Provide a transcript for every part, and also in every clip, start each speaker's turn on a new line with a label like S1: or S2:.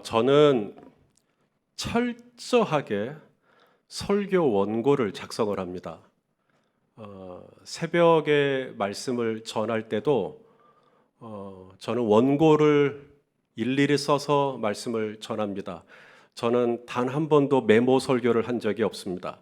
S1: 저는 철저하게 설교 원고를 작성을 합니다. 새벽에 말씀을 전할 때도 저는 원고를 일일이 써서 말씀을 전합니다. 저는 단 한 번도 메모 설교를 한 적이 없습니다.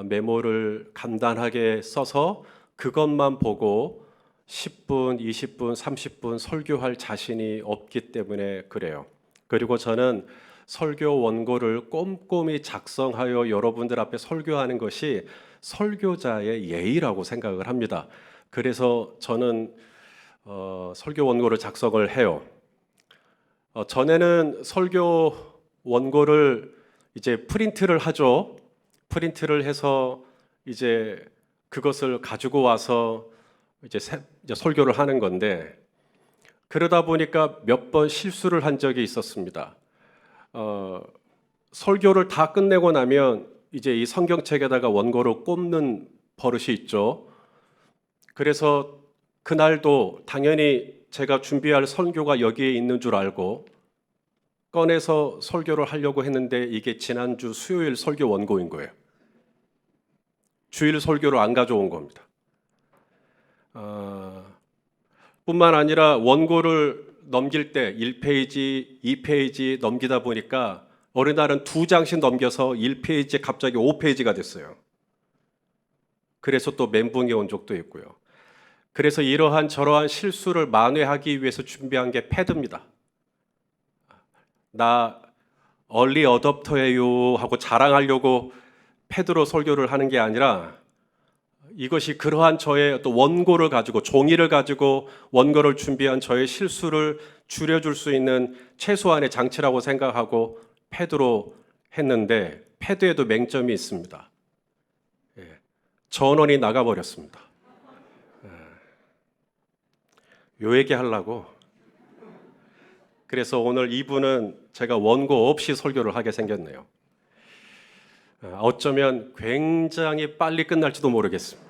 S1: 메모를 간단하게 써서 그것만 보고 10분, 20분, 30분 설교할 자신이 없기 때문에 그래요. 그리고 저는 설교 원고를 꼼꼼히 작성하여 여러분들 앞에 설교하는 것이 설교자의 예의라고 생각을 합니다. 그래서 저는 설교 원고를 작성을 해요. 전에는 설교 원고를 이제 프린트를 하죠. 프린트를 해서 이제 그것을 가지고 와서 이제 설교를 하는 건데, 그러다 보니까 몇 번 실수를 한 적이 있었습니다. 설교를 다 끝내고 나면 이제 이 성경책에다가 원고를 꼽는 버릇이 있죠. 그래서 그날도 당연히 제가 준비할 설교가 여기에 있는 줄 알고 꺼내서 설교를 하려고 했는데 이게 지난주 수요일 설교 원고인 거예요. 주일 설교를 안 가져온 겁니다. 뿐만 아니라 원고를 넘길 때 1페이지, 2페이지 넘기다 보니까 어느 날은 2장씩 넘겨서 1페이지에 갑자기 5페이지가 됐어요. 그래서 또 멘붕이 온 적도 있고요. 그래서 이러한 저러한 실수를 만회하기 위해서 준비한 게 패드입니다. 나 얼리 어댑터예요 하고 자랑하려고 패드로 설교를 하는 게 아니라 이것이 그러한 저의 또 원고를 가지고 종이를 가지고 원고를 준비한 저의 실수를 줄여줄 수 있는 최소한의 장치라고 생각하고 패드로 했는데 패드에도 맹점이 있습니다. 전원이 나가버렸습니다. 요 얘기 하려고. 그래서 오늘 2부는 제가 원고 없이 설교를 하게 생겼네요. 어쩌면 굉장히 빨리 끝날지도 모르겠습니다.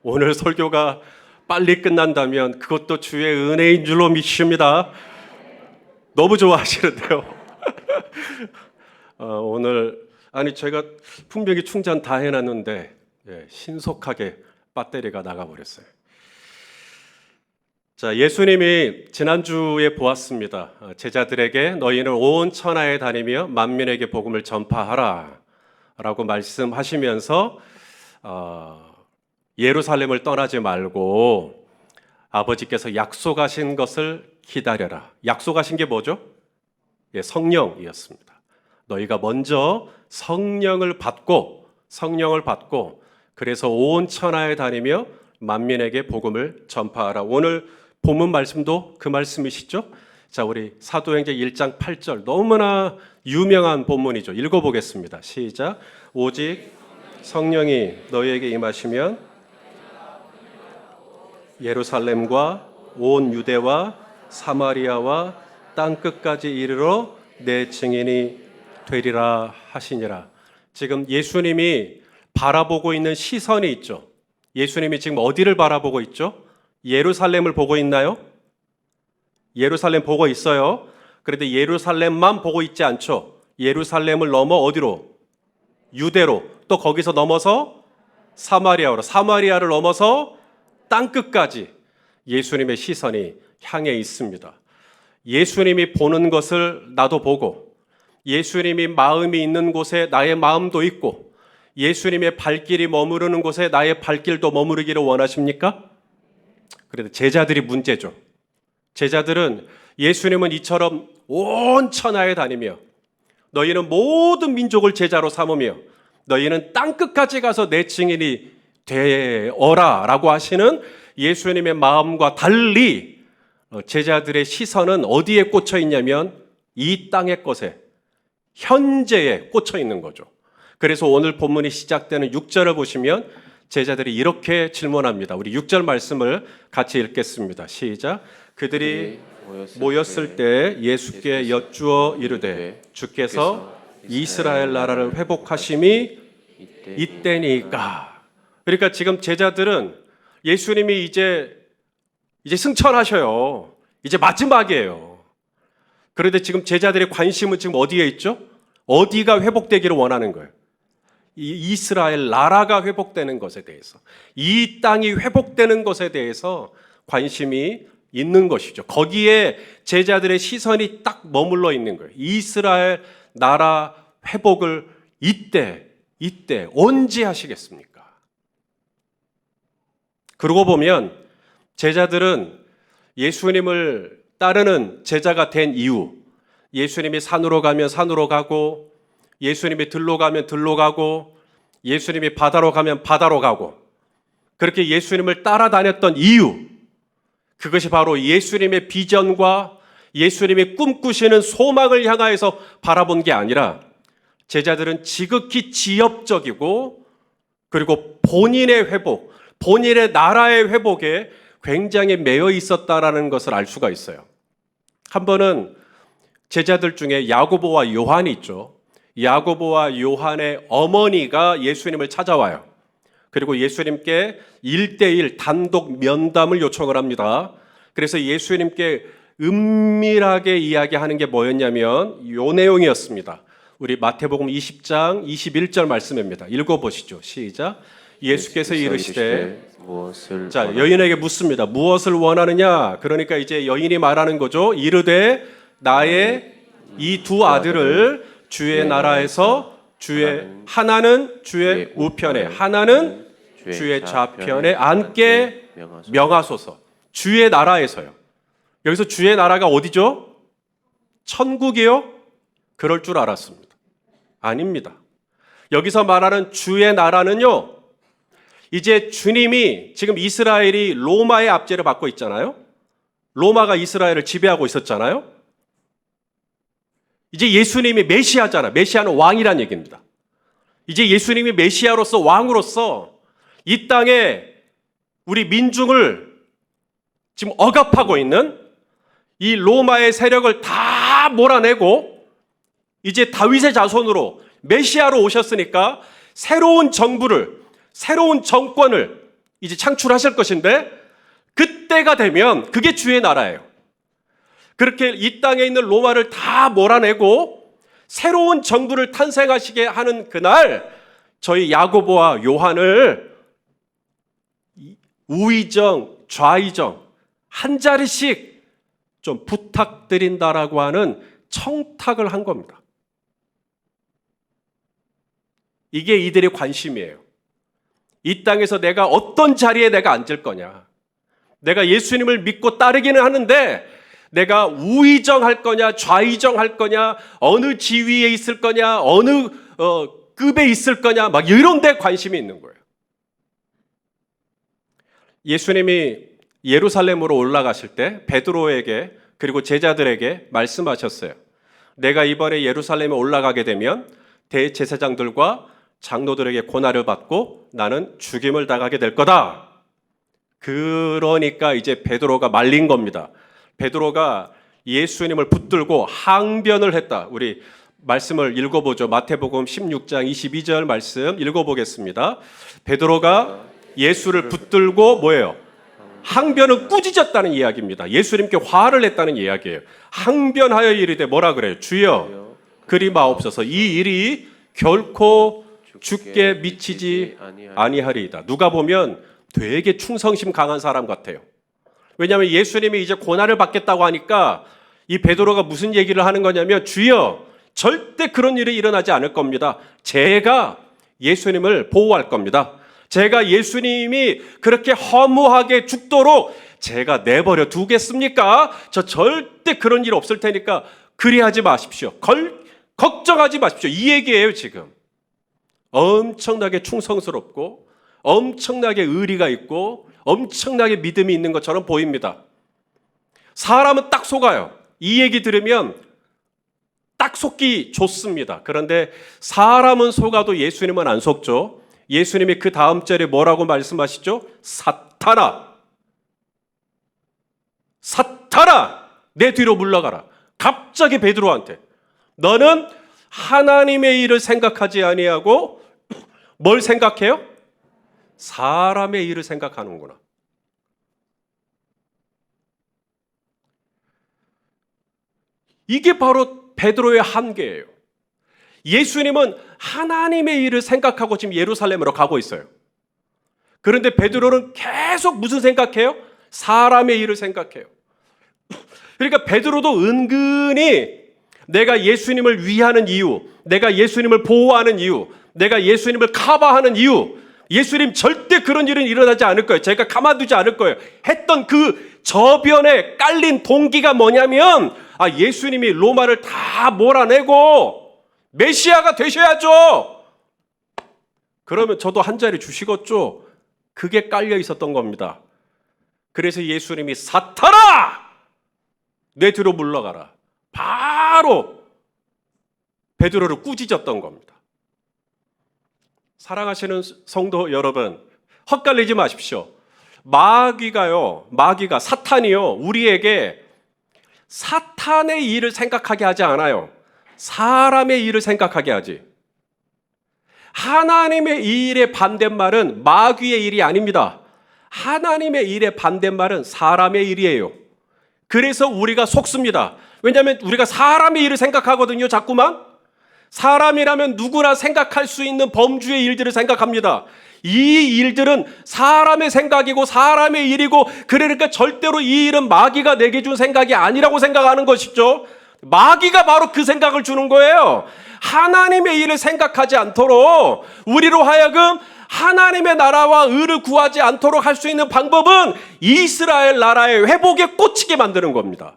S1: 오늘 설교가 빨리 끝난다면 그것도 주의 은혜인 줄로 믿습니다. 너무 좋아하시는데요. 오늘 제가 분명히 충전 다 해놨는데 신속하게 배터리가 나가버렸어요. 자, 예수님이 지난주에 보았습니다. 제자들에게 너희는 온 천하에 다니며 만민에게 복음을 전파하라 라고 말씀하시면서 예루살렘을 떠나지 말고 아버지께서 약속하신 것을 기다려라. 약속하신 게 뭐죠? 성령이었습니다. 너희가 먼저 성령을 받고 그래서 온 천하에 다니며 만민에게 복음을 전파하라. 오늘 본문 말씀도 그 말씀이시죠? 자, 우리 사도행전 1장 8절 너무나 유명한 본문이죠. 읽어보겠습니다. 시작. 오직 성령이 너희에게 임하시면 예루살렘과 온 유대와 사마리아와 땅 끝까지 이르러 내 증인이 되리라 하시니라. 지금 예수님이 바라보고 있는 시선이 있죠. 예수님이 지금 어디를 바라보고 있죠? 예루살렘을 보고 있나요? 예루살렘 보고 있어요. 그런데 예루살렘만 보고 있지 않죠. 예루살렘을 넘어 어디로? 유대로. 또 거기서 넘어서 사마리아로. 사마리아를 넘어서 땅끝까지 예수님의 시선이 향해 있습니다. 예수님이 보는 것을 나도 보고, 예수님이 마음이 있는 곳에 나의 마음도 있고, 예수님의 발길이 머무르는 곳에 나의 발길도 머무르기를 원하십니까? 그런데 제자들이 문제죠. 제자들은 예수님은 이처럼 온 천하에 다니며 너희는 모든 민족을 제자로 삼으며 너희는 땅끝까지 가서 내 증인이 되어라 라고 하시는 예수님의 마음과 달리 제자들의 시선은 어디에 꽂혀 있냐면 이 땅의 것에, 현재에 꽂혀 있는 거죠. 그래서 오늘 본문이 시작되는 6절을 보시면 제자들이 이렇게 질문합니다. 우리 6절 말씀을 같이 읽겠습니다. 시작. 그들이 모였을 때 예수께 여쭈어 이르되 주께서 이스라엘 나라를 회복하심이 이때니까. 그러니까 지금 제자들은 예수님이 이제 승천하셔요. 이제 마지막이에요. 그런데 지금 제자들의 관심은 지금 어디에 있죠? 어디가 회복되기를 원하는 거예요? 이 이스라엘 나라가 회복되는 것에 대해서, 이 땅이 회복되는 것에 대해서 관심이 있는 것이죠. 거기에 제자들의 시선이 딱 머물러 있는 거예요. 이스라엘 나라 회복을 이때 언제 하시겠습니까? 그러고 보면 제자들은 예수님을 따르는 제자가 된 이후, 예수님이 산으로 가면 산으로 가고, 예수님이 들로 가면 들로 가고, 예수님이 바다로 가면 바다로 가고, 그렇게 예수님을 따라다녔던 이유, 그것이 바로 예수님의 비전과 예수님이 꿈꾸시는 소망을 향하여서 바라본 게 아니라 제자들은 지극히 지엽적이고 그리고 본인의 회복, 본인의 나라의 회복에 굉장히 매여 있었다라는 것을 알 수가 있어요. 한 번은 제자들 중에 야고보와 요한이 있죠. 야고보와 요한의 어머니가 예수님을 찾아와요. 그리고 예수님께 1대1 단독 면담을 요청을 합니다. 그래서 예수님께 은밀하게 이야기하는 게 뭐였냐면 요 내용이었습니다. 우리 마태복음 20장 21절 말씀입니다. 읽어보시죠. 시작. 예수께서 이르시되 자, 여인에게 묻습니다. 무엇을 원하느냐? 그러니까 이제 여인이 말하는 거죠. 이르되 나의 이 두 아들을 주의 나라에서 하나는 주의 우편에 하나는 주의 좌편에 앉게 명하소서. 주의 나라에서요. 여기서 주의 나라가 어디죠? 천국이요? 그럴 줄 알았습니다. 아닙니다. 여기서 말하는 주의 나라는요, 이제 주님이 지금 이스라엘이 로마의 압제를 받고 있잖아요. 로마가 이스라엘을 지배하고 있었잖아요. 이제 예수님이 메시아잖아. 메시아는 왕이란 얘기입니다. 이제 예수님이 메시아로서 왕으로서 이 땅에 우리 민중을 지금 억압하고 있는 이 로마의 세력을 다 몰아내고 이제 다윗의 자손으로 메시아로 오셨으니까 새로운 정부를, 새로운 정권을 이제 창출하실 것인데 그때가 되면 그게 주의 나라예요. 그렇게 이 땅에 있는 로마를 다 몰아내고 새로운 정부를 탄생하시게 하는 그날 저희 야고보와 요한을 우의정, 좌의정 한 자리씩 좀 부탁드린다라고 하는 청탁을 한 겁니다. 이게 이들의 관심이에요. 이 땅에서 내가 어떤 자리에 내가 앉을 거냐. 내가 예수님을 믿고 따르기는 하는데 내가 우의정 할 거냐, 좌의정 할 거냐, 어느 지위에 있을 거냐, 어느 급에 있을 거냐, 막 이런 데 관심이 있는 거예요. 예수님이 예루살렘으로 올라가실 때 베드로에게 그리고 제자들에게 말씀하셨어요. 내가 이번에 예루살렘에 올라가게 되면 대제사장들과 장로들에게 고난을 받고 나는 죽임을 당하게 될 거다. 그러니까 이제 베드로가 말린 겁니다. 베드로가 예수님을 붙들고 항변을 했다. 우리 말씀을 읽어보죠. 마태복음 16장 22절 말씀 읽어보겠습니다. 베드로가 예수를 붙들고 뭐예요? 항변은 꾸짖었다는 이야기입니다. 예수님께 화를 냈다는 이야기예요. 항변하여 이르되 뭐라 그래요? 주여 그리 마옵소서. 이 일이 결코 죽게 미치지 아니하리이다. 누가 보면 되게 충성심 강한 사람 같아요. 왜냐하면 예수님이 이제 고난을 받겠다고 하니까 이 베드로가 무슨 얘기를 하는 거냐면 주여 절대 그런 일이 일어나지 않을 겁니다. 제가 예수님을 보호할 겁니다. 제가 예수님이 그렇게 허무하게 죽도록 제가 내버려 두겠습니까? 저 절대 그런 일 없을 테니까 그리하지 마십시오. 걱정하지 마십시오. 이 얘기예요 지금. 엄청나게 충성스럽고 엄청나게 의리가 있고 엄청나게 믿음이 있는 것처럼 보입니다. 사람은 딱 속아요. 이 얘기 들으면 딱 속기 좋습니다. 그런데 사람은 속아도 예수님은 안 속죠. 예수님이 그 다음 절에 뭐라고 말씀하시죠? 사탄아, 사탄아, 내 뒤로 물러가라. 갑자기 베드로한테 너는 하나님의 일을 생각하지 아니하고 뭘 생각해요? 사람의 일을 생각하는구나. 이게 바로 베드로의 한계예요. 예수님은 하나님의 일을 생각하고 지금 예루살렘으로 가고 있어요. 그런데 베드로는 계속 무슨 생각해요? 사람의 일을 생각해요. 그러니까 베드로도 은근히 내가 예수님을 위하는 이유, 내가 예수님을 보호하는 이유, 내가 예수님을 커버하는 이유, 예수님 절대 그런 일은 일어나지 않을 거예요. 제가 가만두지 않을 거예요. 했던 그 저변에 깔린 동기가 뭐냐면 예수님이 로마를 다 몰아내고 메시아가 되셔야죠. 그러면 저도 한 자리 주시겠죠. 그게 깔려 있었던 겁니다. 그래서 예수님이 사탄아! 내 뒤로 물러가라. 바로 베드로를 꾸짖었던 겁니다. 사랑하시는 성도 여러분, 헛갈리지 마십시오. 마귀가 사탄이요, 우리에게 사탄의 일을 생각하게 하지 않아요. 사람의 일을 생각하게 하지. 하나님의 일의 반대말은 마귀의 일이 아닙니다. 하나님의 일의 반대말은 사람의 일이에요. 그래서 우리가 속습니다. 왜냐하면 우리가 사람의 일을 생각하거든요, 자꾸만. 사람이라면 누구나 생각할 수 있는 범주의 일들을 생각합니다. 이 일들은 사람의 생각이고 사람의 일이고, 그러니까 절대로 이 일은 마귀가 내게 준 생각이 아니라고 생각하는 것이죠. 마귀가 바로 그 생각을 주는 거예요. 하나님의 일을 생각하지 않도록, 우리로 하여금 하나님의 나라와 의를 구하지 않도록 할 수 있는 방법은 이스라엘 나라의 회복에 꽂히게 만드는 겁니다.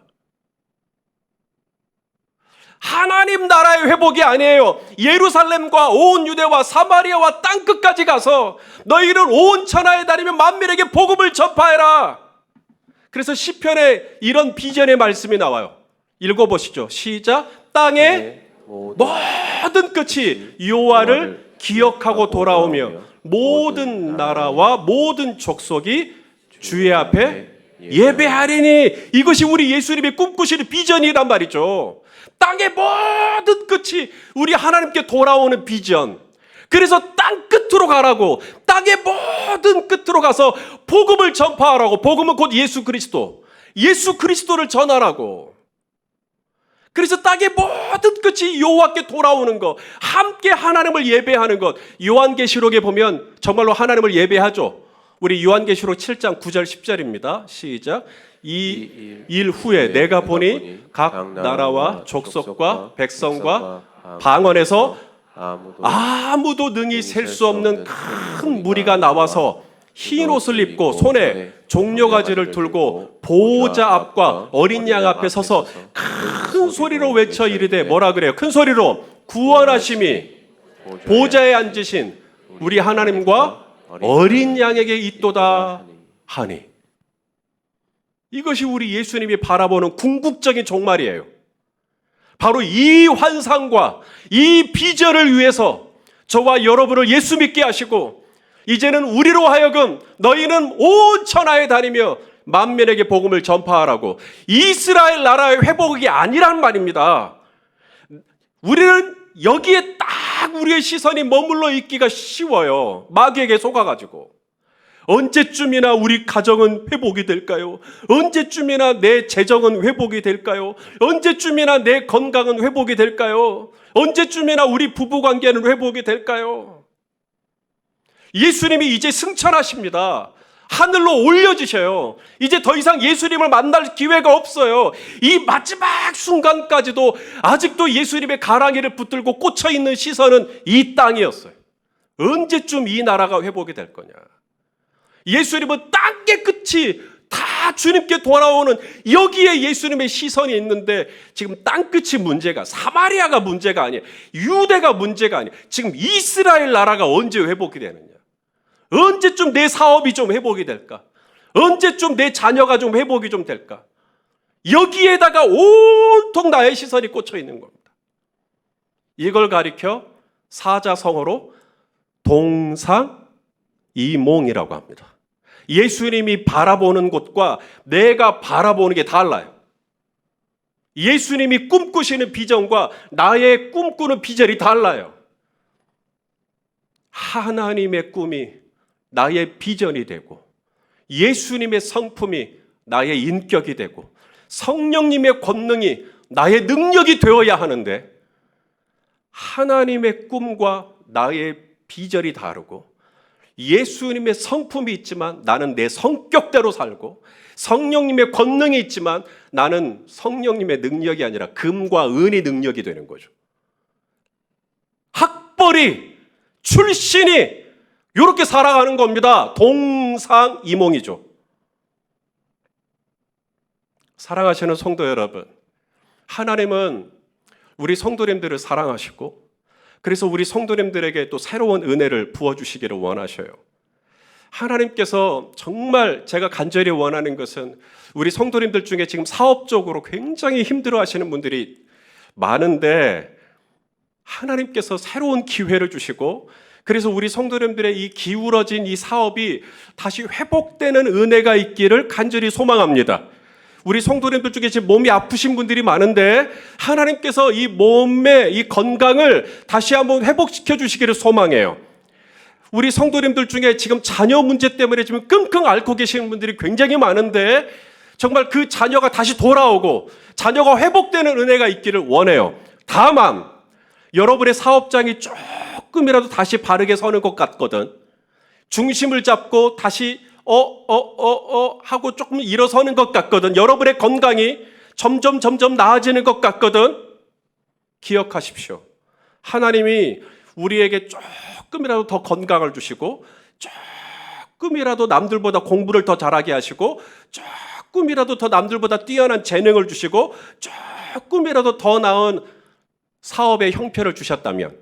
S1: 하나님 나라의 회복이 아니에요. 예루살렘과 온 유대와 사마리아와 땅끝까지 가서 너희는 온 천하에 다니며 만민에게 복음을 전파해라. 그래서 시편에 이런 비전의 말씀이 나와요. 읽어보시죠. 시작. 땅의 모든 끝이 여호와를 기억하고 돌아오며 모든 나라와 모든 족속이 주의 앞에 예배하리니. 이것이 우리 예수님의 꿈꾸시는 비전이란 말이죠. 땅의 모든 끝이 우리 하나님께 돌아오는 비전. 그래서 땅 끝으로 가라고, 땅의 모든 끝으로 가서 복음을 전파하라고. 복음은 곧 예수 그리스도를 전하라고. 그래서 땅의 모든 끝이 여호와께 돌아오는 것, 함께 하나님을 예배하는 것. 요한계시록에 보면 정말로 하나님을 예배하죠. 우리 요한계시록 7장 9절 10절입니다. 시작. 이 일 후에 내가 보니 각 나라와 족속과 백성과 방언에서 아무도 능히 셀 수 없는 큰 무리가 나와서 흰 옷을 입고 손에 종려가지를 들고 보호자 앞과 어린 양 앞에 서서 큰 소리로 외쳐 이르되, 뭐라 그래요? 큰 소리로 구원하심이 보좌에 앉으신 우리 하나님과 어린 양에게 있도다 하니. 이것이 우리 예수님이 바라보는 궁극적인 종말이에요. 바로 이 환상과 이 비전을 위해서 저와 여러분을 예수 믿게 하시고, 이제는 우리로 하여금 너희는 온 천하에 다니며 만민에게 복음을 전파하라고. 이스라엘 나라의 회복이 아니란 말입니다. 우리는 여기에 딱 우리의 시선이 머물러 있기가 쉬워요. 마귀에게 속아가지고. 언제쯤이나 우리 가정은 회복이 될까요? 언제쯤이나 내 재정은 회복이 될까요? 언제쯤이나 내 건강은 회복이 될까요? 언제쯤이나 우리 부부관계는 회복이 될까요? 예수님이 이제 승천하십니다. 하늘로 올려주셔요. 이제 더 이상 예수님을 만날 기회가 없어요. 이 마지막 순간까지도 아직도 예수님의 가랑이를 붙들고 꽂혀있는 시선은 이 땅이었어요. 언제쯤 이 나라가 회복이 될 거냐. 예수님은 땅의 끝이 다 주님께 돌아오는, 여기에 예수님의 시선이 있는데, 지금 땅끝이 문제가, 사마리아가 문제가 아니에요. 유대가 문제가 아니에요. 지금 이스라엘 나라가 언제 회복이 되느냐. 언제쯤 내 사업이 좀 회복이 될까? 언제쯤 내 자녀가 좀 회복이 좀 될까? 여기에다가 온통 나의 시선이 꽂혀 있는 겁니다. 이걸 가리켜 사자성어로 동상이몽이라고 합니다. 예수님이 바라보는 곳과 내가 바라보는 게 달라요. 예수님이 꿈꾸시는 비전과 나의 꿈꾸는 비전이 달라요. 하나님의 꿈이 나의 비전이 되고, 예수님의 성품이 나의 인격이 되고, 성령님의 권능이 나의 능력이 되어야 하는데 하나님의 꿈과 나의 비전이 다르고 예수님의 성품이 있지만 나는 내 성격대로 살고 성령님의 권능이 있지만 나는 성령님의 능력이 아니라 금과 은의 능력이 되는 거죠. 학벌이 출신이 이렇게 살아가는 겁니다. 동상이몽이죠. 사랑하시는 성도 여러분, 하나님은 우리 성도님들을 사랑하시고 그래서 우리 성도님들에게 또 새로운 은혜를 부어주시기를 원하셔요. 하나님께서 정말 제가 간절히 원하는 것은 우리 성도님들 중에 지금 사업적으로 굉장히 힘들어하시는 분들이 많은데 하나님께서 새로운 기회를 주시고 그래서 우리 성도님들의 이 기울어진 이 사업이 다시 회복되는 은혜가 있기를 간절히 소망합니다. 우리 성도님들 중에 지금 몸이 아프신 분들이 많은데 하나님께서 이 몸의 이 건강을 다시 한번 회복시켜 주시기를 소망해요. 우리 성도님들 중에 지금 자녀 문제 때문에 지금 끙끙 앓고 계시는 분들이 굉장히 많은데 정말 그 자녀가 다시 돌아오고 자녀가 회복되는 은혜가 있기를 원해요. 다만 여러분의 사업장이 조금이라도 다시 바르게 서는 것 같거든. 중심을 잡고 다시 하고 조금 일어서는 것 같거든. 여러분의 건강이 점점 나아지는 것 같거든. 기억하십시오. 하나님이 우리에게 조금이라도 더 건강을 주시고 조금이라도 남들보다 공부를 더 잘하게 하시고 조금이라도 더 남들보다 뛰어난 재능을 주시고 조금이라도 더 나은 사업의 형편을 주셨다면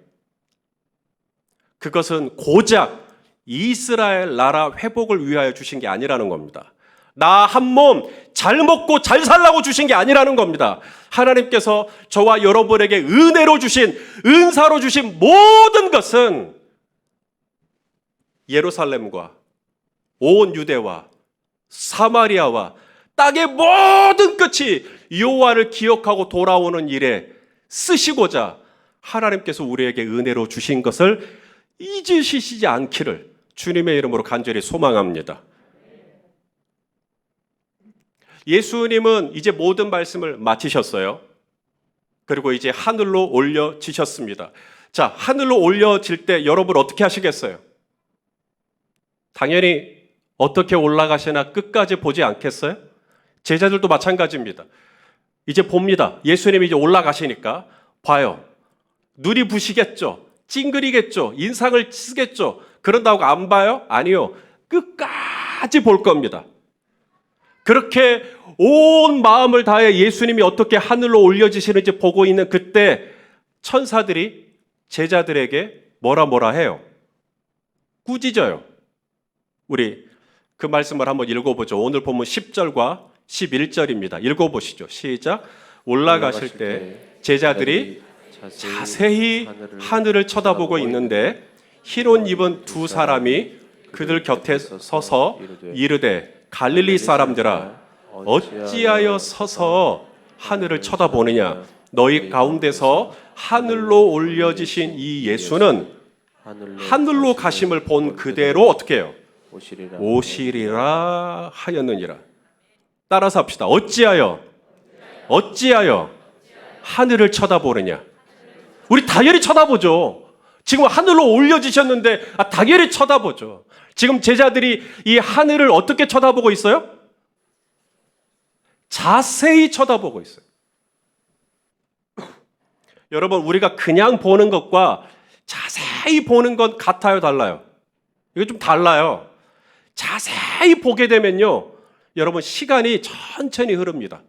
S1: 그것은 고작 이스라엘 나라 회복을 위하여 주신 게 아니라는 겁니다. 나 한 몸 잘 먹고 잘 살라고 주신 게 아니라는 겁니다. 하나님께서 저와 여러분에게 은혜로 주신, 은사로 주신 모든 것은 예루살렘과 온 유대와 사마리아와 땅의 모든 끝이 여호와를 기억하고 돌아오는 일에 쓰시고자 하나님께서 우리에게 은혜로 주신 것을 잊으시지 않기를 주님의 이름으로 간절히 소망합니다. 예수님은 이제 모든 말씀을 마치셨어요. 그리고 이제 하늘로 올려지셨습니다. 자, 하늘로 올려질 때 여러분 어떻게 하시겠어요? 당연히 어떻게 올라가시나 끝까지 보지 않겠어요? 제자들도 마찬가지입니다. 이제 봅니다. 예수님이 이제 올라가시니까 봐요. 눈이 부시겠죠. 찡그리겠죠. 인상을 쓰겠죠. 그런다고 안 봐요? 아니요. 끝까지 볼 겁니다. 그렇게 온 마음을 다해 예수님이 어떻게 하늘로 올려지시는지 보고 있는 그때 천사들이 제자들에게 뭐라 해요? 꾸짖어요. 우리 그 말씀을 한번 읽어보죠. 오늘 보면 10절과 11절입니다. 읽어보시죠. 시작. 올라가실 때 제자들이 자세히 하늘을 쳐다보고 있는데 흰 옷 입은 두 사람이 그들 곁에 서서 이르되 갈릴리 사람들아 어찌하여 서서 하늘을 쳐다보느냐. 너희 가운데서 하늘로 올려지신 이 예수는 하늘로 가심을 본 그대로 어떻게 해요? 오시리라 하였느니라. 따라서 합시다. 어찌하여 하늘을 쳐다보느냐. 우리 당연히 쳐다보죠. 지금 하늘로 올려지셨는데 당연히 쳐다보죠. 지금 제자들이 이 하늘을 어떻게 쳐다보고 있어요? 자세히 쳐다보고 있어요. 여러분, 우리가 그냥 보는 것과 자세히 보는 건 같아요, 달라요? 이거 좀 달라요. 자세히 보게 되면요, 여러분 시간이 천천히 흐릅니다.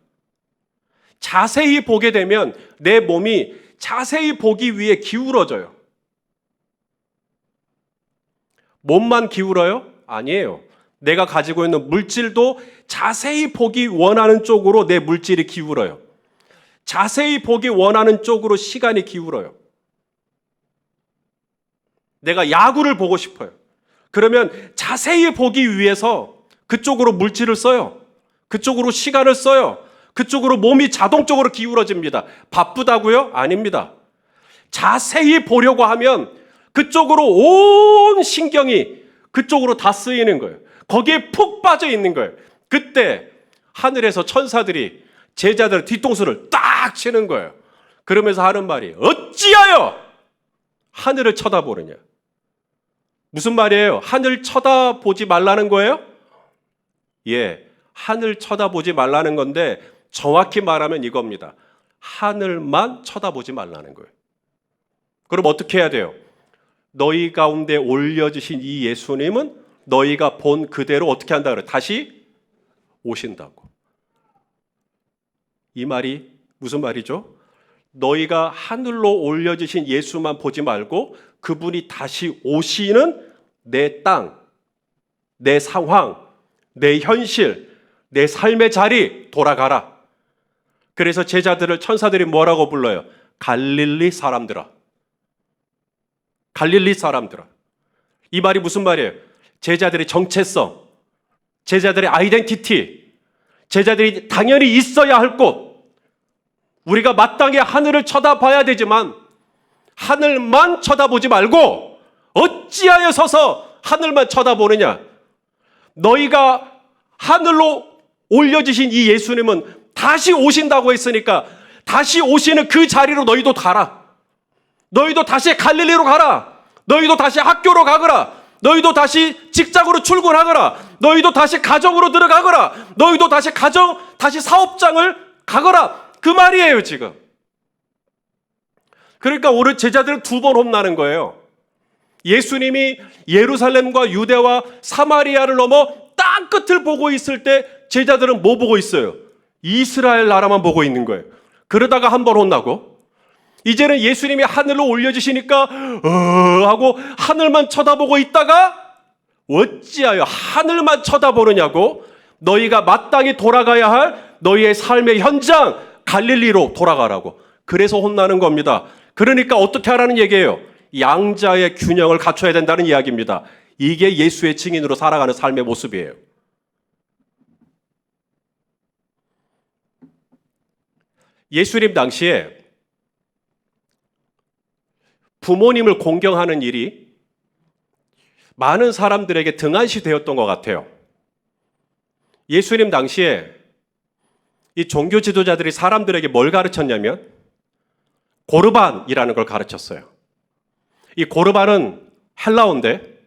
S1: 자세히 보게 되면 내 몸이 자세히 보기 위해 기울어져요. 몸만 기울어요? 아니에요. 내가 가지고 있는 물질도 자세히 보기 원하는 쪽으로 내 물질이 기울어요. 자세히 보기 원하는 쪽으로 시간이 기울어요. 내가 야구를 보고 싶어요. 그러면 자세히 보기 위해서 그쪽으로 물질을 써요. 그쪽으로 시간을 써요. 그쪽으로 몸이 자동적으로 기울어집니다. 바쁘다고요? 아닙니다. 자세히 보려고 하면 그쪽으로 온 신경이 그쪽으로 다 쓰이는 거예요. 거기에 푹 빠져 있는 거예요. 그때 하늘에서 천사들이 제자들 뒤통수를 딱 막 치는 거예요. 그러면서 하는 말이 어찌하여 하늘을 쳐다보느냐. 무슨 말이에요? 하늘 쳐다보지 말라는 거예요? 예, 하늘 쳐다보지 말라는 건데 정확히 말하면 이겁니다. 하늘만 쳐다보지 말라는 거예요. 그럼 어떻게 해야 돼요? 너희 가운데 올려주신 이 예수님은 너희가 본 그대로 어떻게 한다 그래요? 다시 오신다고. 이 말이 무슨 말이죠? 너희가 하늘로 올려주신 예수만 보지 말고 그분이 다시 오시는 내 땅, 내 상황, 내 현실, 내 삶의 자리 돌아가라. 그래서 제자들을 천사들이 뭐라고 불러요? 갈릴리 사람들아. 갈릴리 사람들아. 이 말이 무슨 말이에요? 제자들의 정체성, 제자들의 아이덴티티, 제자들이 당연히 있어야 할 곳. 우리가 마땅히 하늘을 쳐다봐야 되지만 하늘만 쳐다보지 말고 어찌하여 서서 하늘만 쳐다보느냐. 너희가 하늘로 올려주신 이 예수님은 다시 오신다고 했으니까 다시 오시는 그 자리로 너희도 가라. 너희도 다시 갈릴리로 가라. 너희도 다시 학교로 가거라. 너희도 다시 직장으로 출근하거라. 너희도 다시 가정으로 들어가거라. 너희도 다시 사업장을 가거라. 그 말이에요, 지금. 그러니까 오늘 제자들은 두 번 혼나는 거예요. 예수님이 예루살렘과 유대와 사마리아를 넘어 땅 끝을 보고 있을 때 제자들은 뭐 보고 있어요? 이스라엘 나라만 보고 있는 거예요. 그러다가 한 번 혼나고 이제는 예수님이 하늘로 올려주시니까 하고 하늘만 쳐다보고 있다가 어찌하여 하늘만 쳐다보느냐고. 너희가 마땅히 돌아가야 할 너희의 삶의 현장 갈릴리로 돌아가라고. 그래서 혼나는 겁니다. 그러니까 어떻게 하라는 얘기예요? 양자의 균형을 갖춰야 된다는 이야기입니다. 이게 예수의 증인으로 살아가는 삶의 모습이에요. 예수님 당시에 부모님을 공경하는 일이 많은 사람들에게 등한시 되었던 것 같아요. 예수님 당시에 이 종교 지도자들이 사람들에게 뭘 가르쳤냐면 고르반이라는 걸 가르쳤어요. 이 고르반은 헬라어인데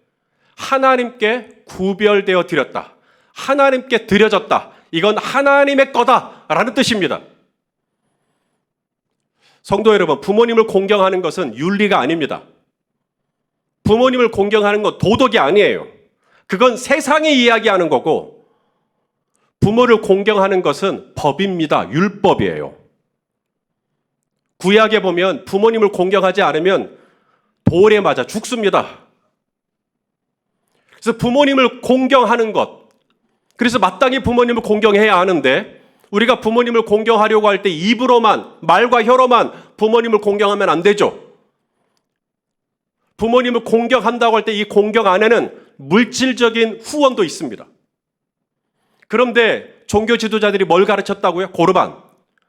S1: 하나님께 구별되어 드렸다. 하나님께 드려졌다. 이건 하나님의 거다라는 뜻입니다. 성도 여러분, 부모님을 공경하는 것은 윤리가 아닙니다. 부모님을 공경하는 건 도덕이 아니에요. 그건 세상이 이야기하는 거고 부모를 공경하는 것은 법입니다. 율법이에요. 구약에 보면 부모님을 공경하지 않으면 돌에 맞아 죽습니다. 그래서 부모님을 공경하는 것, 그래서 마땅히 부모님을 공경해야 하는데 우리가 부모님을 공경하려고 할 때 입으로만, 말과 혀로만 부모님을 공경하면 안 되죠. 부모님을 공경한다고 할 때 이 공경 안에는 물질적인 후원도 있습니다. 그런데 종교 지도자들이 뭘 가르쳤다고요? 고르반.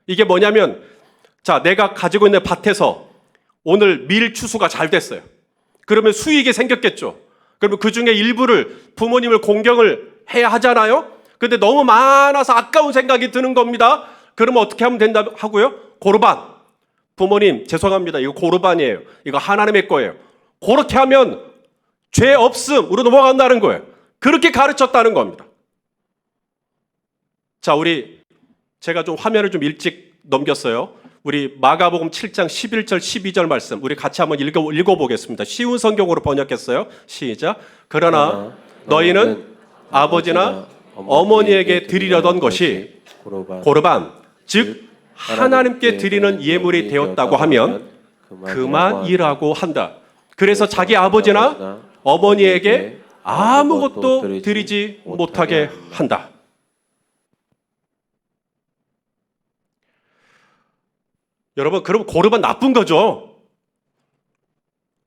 S1: 이게 뭐냐면, 자, 내가 가지고 있는 밭에서 오늘 밀 추수가 잘 됐어요. 그러면 수익이 생겼겠죠. 그러면 그 중에 일부를 부모님을 공경을 해야 하잖아요. 근데 너무 많아서 아까운 생각이 드는 겁니다. 그러면 어떻게 하면 된다 하고요? 고르반. 부모님 죄송합니다. 이거 고르반이에요. 이거 하나님의 거예요. 그렇게 하면 죄 없음으로 넘어간다는 거예요. 그렇게 가르쳤다는 겁니다. 자, 제가 좀 화면을 좀 일찍 넘겼어요. 우리 마가복음 7장 11절 12절 말씀 우리 같이 한번 읽어보겠습니다. 쉬운 성경으로 번역했어요. 시작. 그러나 너희는 아버지나 어머니에게 드리려던 것이 고르반, 즉 하나님께 드리는 예물이 되었다고 하면 그만이라고 한다. 그래서 자기 아버지나 어머니에게 아무것도 드리지 못하게 한다. 여러분, 그럼 고르반 나쁜 거죠?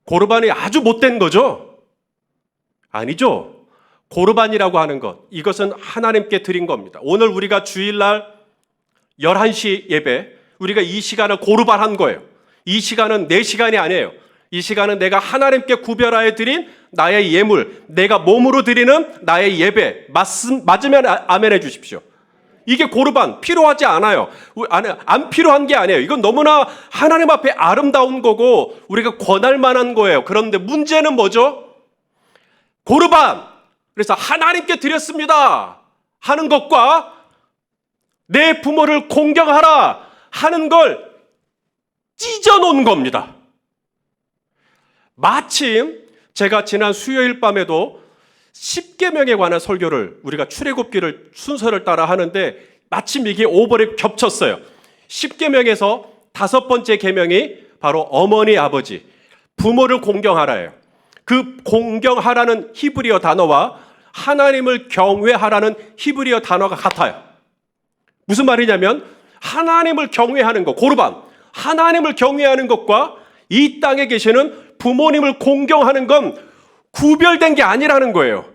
S1: 고르반이 아주 못된 거죠? 아니죠. 고르반이라고 하는 것, 이것은 하나님께 드린 겁니다. 오늘 우리가 주일날 11시 예배, 우리가 이 시간을 고르반한 거예요. 이 시간은 내 시간이 아니에요. 이 시간은 내가 하나님께 구별하여 드린 나의 예물, 내가 몸으로 드리는 나의 예배. 맞으면 아멘 해 주십시오. 이게 고르반 필요하지 않아요. 안 필요한 게 아니에요. 이건 너무나 하나님 앞에 아름다운 거고 우리가 권할 만한 거예요. 그런데 문제는 뭐죠? 고르반, 그래서 하나님께 드렸습니다 하는 것과 내 부모를 공경하라 하는 걸 찢어놓은 겁니다. 마침 제가 지난 수요일 밤에도 10계명에 관한 설교를 우리가 출애굽기를 순서를 따라 하는데 마침 이게 오버랩 겹쳤어요. 10계명에서 5번째 계명이 바로 어머니 아버지 부모를 공경하라예요. 그 공경하라는 히브리어 단어와 하나님을 경외하라는 히브리어 단어가 같아요. 무슨 말이냐면 하나님을 경외하는 것, 고르반, 하나님을 경외하는 것과 이 땅에 계시는 부모님을 공경하는 건 구별된 게 아니라는 거예요.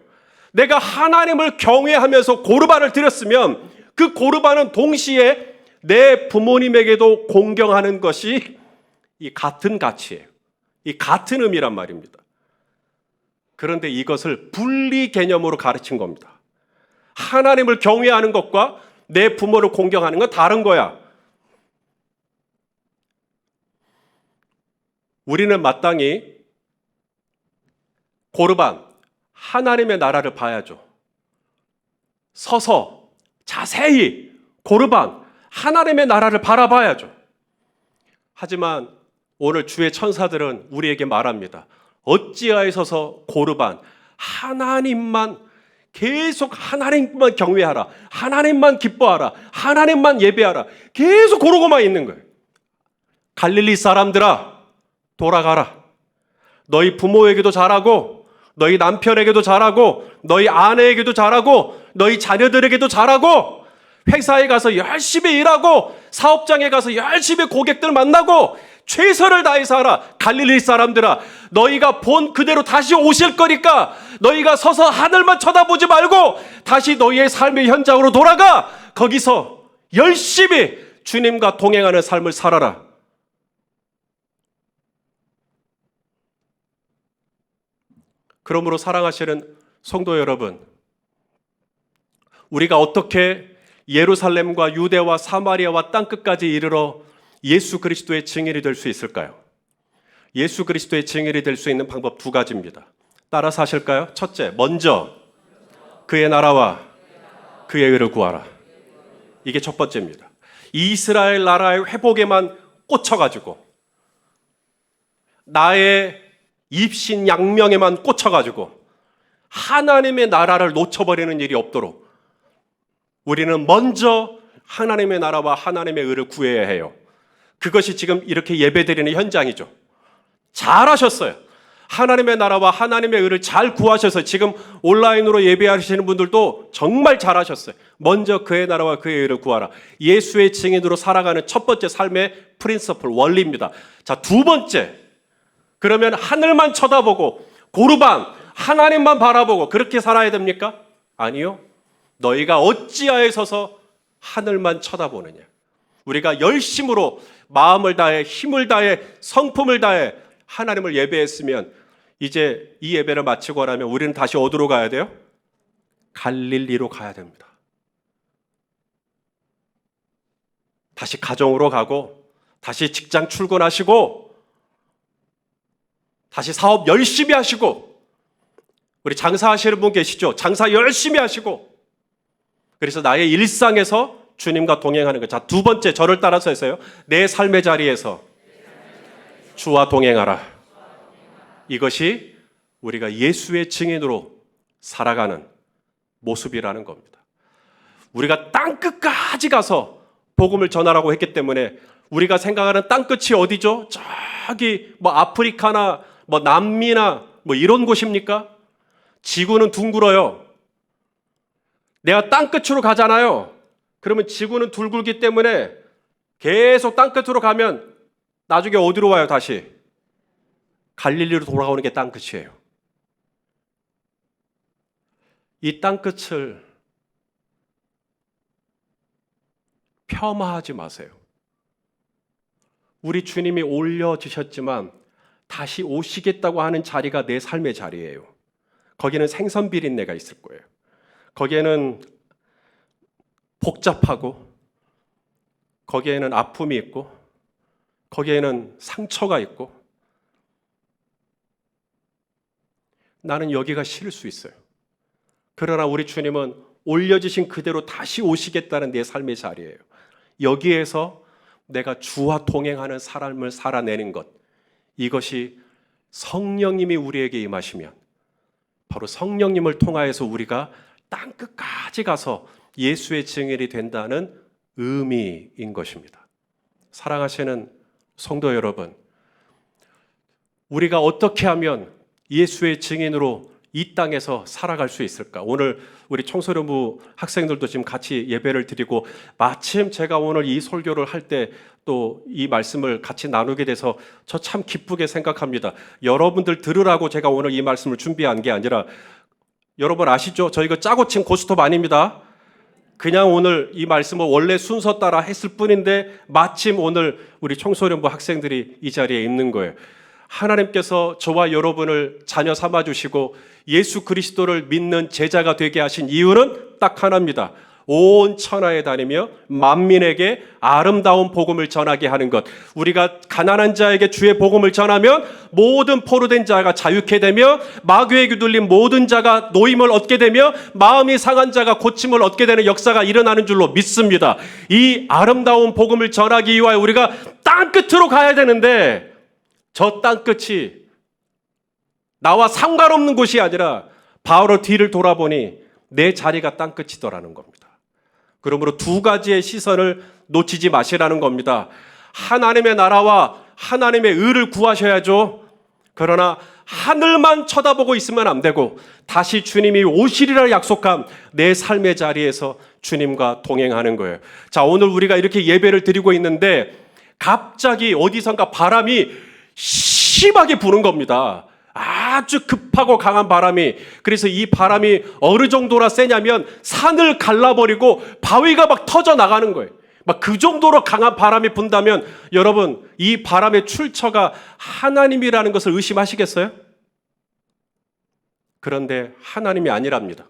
S1: 내가 하나님을 경외하면서 고르반을 드렸으면 그 고르반은 동시에 내 부모님에게도 공경하는 것이 이 같은 가치예요. 이 같은 의미란 말입니다. 그런데 이것을 분리 개념으로 가르친 겁니다. 하나님을 경외하는 것과 내 부모를 공경하는 건 다른 거야. 우리는 마땅히 고르반, 하나님의 나라를 봐야죠. 서서 자세히 고르반, 하나님의 나라를 바라봐야죠. 하지만 오늘 주의 천사들은 우리에게 말합니다. 어찌하여서 고르반, 하나님만 계속 하나님만 경외하라, 하나님만 기뻐하라, 하나님만 예배하라, 계속 그러고만 있는 거예요. 갈릴리 사람들아 돌아가라. 너희 부모에게도 잘하고 너희 남편에게도 잘하고 너희 아내에게도 잘하고 너희 자녀들에게도 잘하고 회사에 가서 열심히 일하고 사업장에 가서 열심히 고객들 만나고 최선을 다해서 하라. 갈릴리 사람들아, 너희가 본 그대로 다시 오실 거니까 너희가 서서 하늘만 쳐다보지 말고 다시 너희의 삶의 현장으로 돌아가 거기서 열심히 주님과 동행하는 삶을 살아라. 그러므로 사랑하시는 성도 여러분, 우리가 어떻게 예루살렘과 유대와 사마리아와 땅끝까지 이르러 예수 그리스도의 증인이 될 수 있을까요? 예수 그리스도의 증인이 될 수 있는 방법 2가지입니다. 따라서 하실까요? 첫째, 먼저 그의 나라와 그의 의를 구하라. 이게 첫 번째입니다. 이스라엘 나라의 회복에만 꽂혀가지고 나의 입신양명에만 꽂혀가지고 하나님의 나라를 놓쳐버리는 일이 없도록 우리는 먼저 하나님의 나라와 하나님의 의를 구해야 해요. 그것이 지금 이렇게 예배드리는 현장이죠. 잘하셨어요. 하나님의 나라와 하나님의 의를 잘 구하셔서 지금 온라인으로 예배하시는 분들도 정말 잘하셨어요. 먼저 그의 나라와 그의 의를 구하라. 예수의 증인으로 살아가는 첫 번째 삶의 프린서플, 원리입니다. 자, 2번째, 그러면 하늘만 쳐다보고 고르반, 하나님만 바라보고 그렇게 살아야 됩니까? 아니요. 너희가 어찌하여서 하늘만 쳐다보느냐. 우리가 열심으로 마음을 다해 힘을 다해 성품을 다해 하나님을 예배했으면 이제 이 예배를 마치고 나면 우리는 다시 어디로 가야 돼요? 갈릴리로 가야 됩니다. 다시 가정으로 가고 다시 직장 출근하시고 다시 사업 열심히 하시고 우리 장사하시는 분 계시죠? 장사 열심히 하시고 그래서 나의 일상에서 주님과 동행하는 것. 자, 2번째 저를 따라서 해서요. 내 삶의 자리에서 주와 동행하라. 이것이 우리가 예수의 증인으로 살아가는 모습이라는 겁니다. 우리가 땅끝까지 가서 복음을 전하라고 했기 때문에 우리가 생각하는 땅끝이 어디죠? 저기 뭐 아프리카나 뭐 남미나 뭐 이런 곳입니까? 지구는 둥글어요. 내가 땅끝으로 가잖아요. 그러면 지구는 둥글기 때문에 계속 땅끝으로 가면 나중에 어디로 와요? 다시 갈릴리로 돌아오는 게 땅끝이에요. 이 땅끝을 폄하하지 마세요. 우리 주님이 올려주셨지만 다시 오시겠다고 하는 자리가 내 삶의 자리예요. 거기는 생선 비린내가 있을 거예요. 거기에는 복잡하고 거기에는 아픔이 있고 거기에는 상처가 있고 나는 여기가 싫을 수 있어요. 그러나 우리 주님은 올려주신 그대로 다시 오시겠다는 내 삶의 자리예요. 여기에서 내가 주와 동행하는 삶을 살아내는 것, 이것이 성령님이 우리에게 임하시면 바로 성령님을 통하여서 우리가 땅끝까지 가서 예수의 증인이 된다는 의미인 것입니다. 사랑하시는 성도 여러분, 우리가 어떻게 하면 예수의 증인으로 이 땅에서 살아갈 수 있을까? 오늘 우리 청소년부 학생들도 지금 같이 예배를 드리고 마침 제가 오늘 이 설교를 할 때 또 이 말씀을 같이 나누게 돼서 저 참 기쁘게 생각합니다. 여러분들 들으라고 제가 오늘 이 말씀을 준비한 게 아니라 여러분 아시죠? 저 이거 짜고 친 고스톱 아닙니다. 그냥 오늘 이 말씀을 원래 순서 따라 했을 뿐인데 마침 오늘 우리 청소년부 학생들이 이 자리에 있는 거예요. 하나님께서 저와 여러분을 자녀 삼아주시고 예수 그리스도를 믿는 제자가 되게 하신 이유는 딱 하나입니다. 온 천하에 다니며 만민에게 아름다운 복음을 전하게 하는 것. 우리가 가난한 자에게 주의 복음을 전하면 모든 포로된 자가 자유케 되며 마귀에게 눌린 모든 자가 노임을 얻게 되며 마음이 상한 자가 고침을 얻게 되는 역사가 일어나는 줄로 믿습니다. 이 아름다운 복음을 전하기 위하여 우리가 땅끝으로 가야 되는데 저 땅끝이 나와 상관없는 곳이 아니라 바로 뒤를 돌아보니 내 자리가 땅끝이더라는 겁니다. 그러므로 두 가지의 시선을 놓치지 마시라는 겁니다. 하나님의 나라와 하나님의 의를 구하셔야죠. 그러나 하늘만 쳐다보고 있으면 안 되고 다시 주님이 오시리라 약속한 내 삶의 자리에서 주님과 동행하는 거예요. 자, 오늘 우리가 이렇게 예배를 드리고 있는데 갑자기 어디선가 바람이 심하게 부는 겁니다. 아주 급하고 강한 바람이. 그래서 이 바람이 어느 정도나 세냐면 산을 갈라버리고 바위가 막 터져 나가는 거예요. 막 그 정도로 강한 바람이 분다면 여러분 이 바람의 출처가 하나님이라는 것을 의심하시겠어요? 그런데 하나님이 아니랍니다.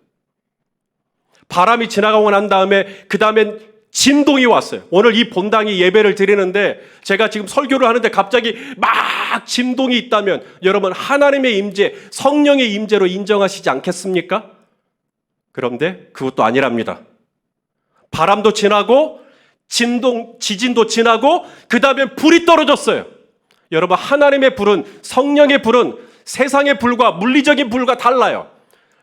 S1: 바람이 지나가고 난 다음에 그 다음엔 진동이 왔어요. 오늘 이 본당이 예배를 드리는데 제가 지금 설교를 하는데 갑자기 막 진동이 있다면 여러분 하나님의 임재, 성령의 임재로 인정하시지 않겠습니까? 그런데 그것도 아니랍니다. 바람도 지나고 지진도 지나고 그 다음에 불이 떨어졌어요. 여러분 하나님의 불은, 성령의 불은 세상의 불과 물리적인 불과 달라요.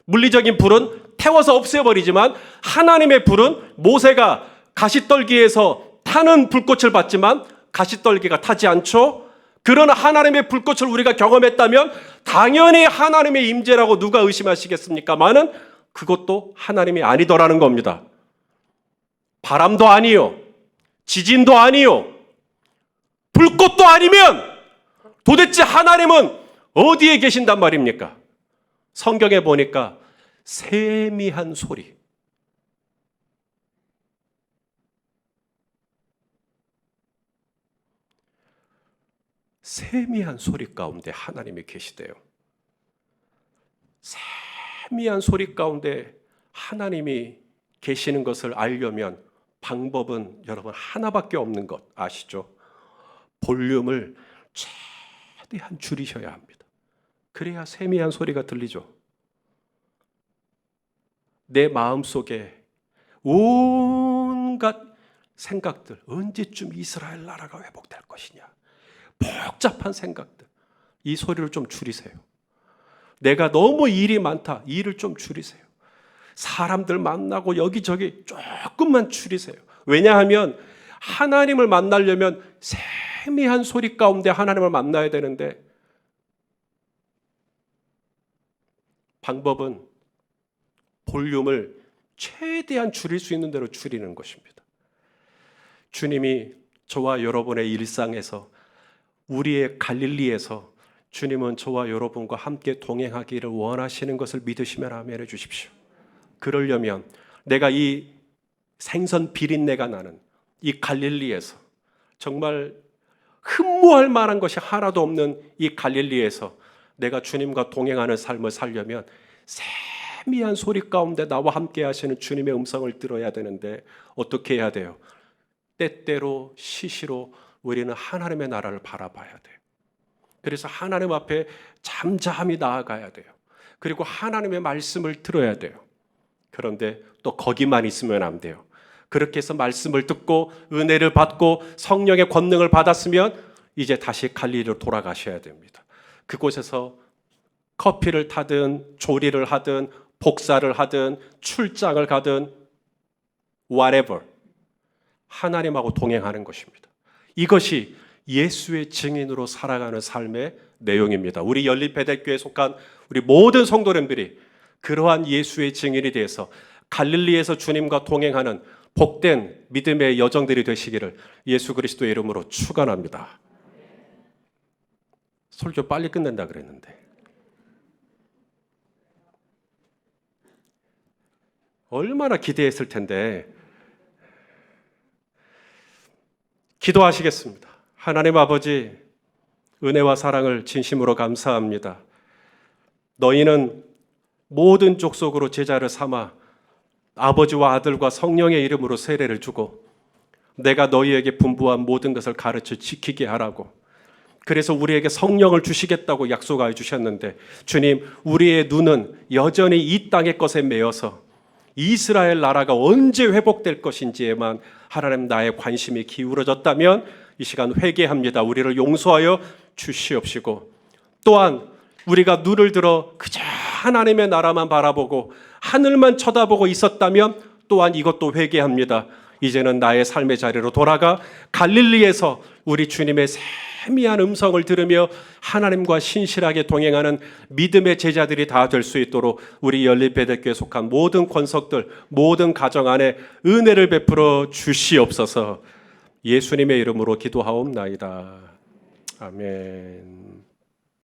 S1: 물리적인 불은 태워서 없애버리지만 하나님의 불은 모세가 가시떨기에서 타는 불꽃을 봤지만 가시떨기가 타지 않죠. 그러나 하나님의 불꽃을 우리가 경험했다면 당연히 하나님의 임재라고 누가 의심하시겠습니까마는 그것도 하나님이 아니더라는 겁니다. 바람도 아니요, 지진도 아니요, 불꽃도 아니면 도대체 하나님은 어디에 계신단 말입니까? 성경에 보니까 세미한 소리, 세미한 소리 가운데 하나님이 계시대요. 세미한 소리 가운데 하나님이 계시는 것을 알려면 방법은 여러분 하나밖에 없는 것 아시죠? 볼륨을 최대한 줄이셔야 합니다. 그래야 세미한 소리가 들리죠. 내 마음속에 온갖 생각들, 언제쯤 이스라엘 나라가 회복될 것이냐, 복잡한 생각들, 이 소리를 좀 줄이세요. 내가 너무 일이 많다, 일을 좀 줄이세요. 사람들 만나고 여기저기 조금만 줄이세요. 왜냐하면 하나님을 만나려면 세미한 소리 가운데 하나님을 만나야 되는데 방법은 볼륨을 최대한 줄일 수 있는 대로 줄이는 것입니다. 주님이 저와 여러분의 일상에서, 우리의 갈릴리에서 주님은 저와 여러분과 함께 동행하기를 원하시는 것을 믿으시면 아멘해 주십시오. 그러려면 내가 이 생선 비린내가 나는 이 갈릴리에서, 정말 흠모할 만한 것이 하나도 없는 이 갈릴리에서 내가 주님과 동행하는 삶을 살려면 세미한 소리 가운데 나와 함께 하시는 주님의 음성을 들어야 되는데 어떻게 해야 돼요? 때때로 시시로 우리는 하나님의 나라를 바라봐야 돼요. 그래서 하나님 앞에 잠잠히 나아가야 돼요. 그리고 하나님의 말씀을 들어야 돼요. 그런데 또 거기만 있으면 안 돼요. 그렇게 해서 말씀을 듣고 은혜를 받고 성령의 권능을 받았으면 이제 다시 갈릴리로 돌아가셔야 됩니다. 그곳에서 커피를 타든 조리를 하든 복사를 하든 출장을 가든 whatever 하나님하고 동행하는 것입니다. 이것이 예수의 증인으로 살아가는 삶의 내용입니다. 우리 연립배달교회에 속한 우리 모든 성도님들이 그러한 예수의 증인이 되어서 갈릴리에서 주님과 동행하는 복된 믿음의 여정들이 되시기를 예수 그리스도의 이름으로 축원합니다. 설교 빨리 끝낸다 그랬는데 얼마나 기대했을 텐데. 기도하시겠습니다. 하나님 아버지, 은혜와 사랑을 진심으로 감사합니다. 너희는 모든 족속으로 제자를 삼아 아버지와 아들과 성령의 이름으로 세례를 주고 내가 너희에게 분부한 모든 것을 가르쳐 지키게 하라고, 그래서 우리에게 성령을 주시겠다고 약속하여 주셨는데 주님, 우리의 눈은 여전히 이 땅의 것에 매여서 이스라엘 나라가 언제 회복될 것인지에만 하나님 나의 관심이 기울어졌다면 이 시간 회개합니다. 우리를 용서하여 주시옵시고, 또한 우리가 눈을 들어 그저 하나님의 나라만 바라보고 하늘만 쳐다보고 있었다면 또한 이것도 회개합니다. 이제는 나의 삶의 자리로 돌아가 갈릴리에서 우리 주님의 세미한 음성을 들으며 하나님과 신실하게 동행하는 믿음의 제자들이 다 될 수 있도록 우리 연립배달교회에 속한 모든 권속들, 모든 가정 안에 은혜를 베풀어 주시옵소서. 예수님의 이름으로 기도하옵나이다. 아멘.